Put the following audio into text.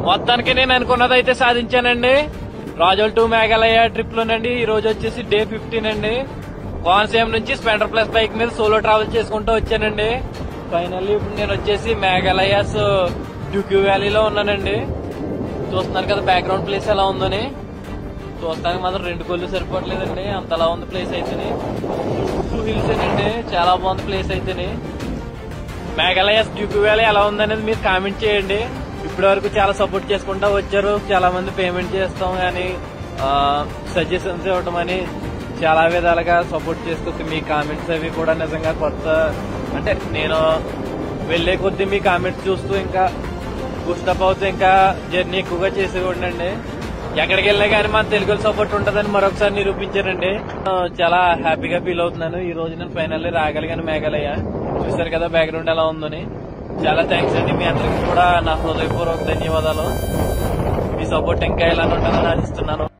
మొత్తానికి నేను అనుకున్నది అయితే సాధించానండి. రాజోల్ టు మేఘాలయ ట్రిప్ లోనండి. ఈ రోజు వచ్చేసి డే 15 అండి. కోనసీమ నుంచి స్పెండర్ ప్లస్ బైక్ మీద సోలో ట్రావెల్ చేసుకుంటూ వచ్చానండి. ఫైనల్లీ ఇప్పుడు నేను వచ్చేసి మేఘాలయాస్ డ్యూక్యూ వ్యాలీలో ఉన్నానండి. చూస్తున్నారు కదా బ్యాక్గ్రౌండ్ ప్లేస్ ఎలా ఉందని. చూస్తానికి మాత్రం 2 కళ్ళు సరిపోవట్లేదండి, అంతలా ఉంది ప్లేస్ అయితేనే. హిల్స్ అండి, చాలా బాగుంది ప్లేస్ అయితేనే. మేఘాలయాస్ డ్యూక్యూ వ్యాలీ ఎలా ఉందనేది మీరు కామెంట్ చేయండి. ఇప్పటి వరకు చాలా సపోర్ట్ చేసుకుంటా వచ్చారు. చాలా మంది పేమెంట్ చేస్తాం కానీ సజెషన్స్ ఇవ్వటం అని చాలా విధాలుగా సపోర్ట్ చేసుకొచ్చి మీ కామెంట్స్ అవి కూడా నిజంగా కొత్త అంటే నేను వెళ్లే కొద్దీ మీ కామెంట్స్ చూస్తూ ఇంకా బూస్టప్ అవుతూ ఇంకా జర్నీ ఎక్కువగా చేసేవాడినండి. ఎక్కడికి వెళ్ళినా కానీ మన తెలుగు సపోర్ట్ ఉంటుందని మరొకసారి నిరూపించారండి. చాలా హ్యాపీగా ఫీల్ అవుతున్నాను. ఈ రోజు నేను ఫైనల్లీ రాగలిగాను మేఘాలయ. చూసారు కదా బ్యాక్గ్రౌండ్ ఎలా ఉందని. చాలా థ్యాంక్స్ అండి. మీ అందరికీ కూడా నా హృదయపూర్వక ధన్యవాదాలు. మీ సపోర్ట్ ఇంకా ఇలానే ఉంటుందని ఆశిస్తున్నాను.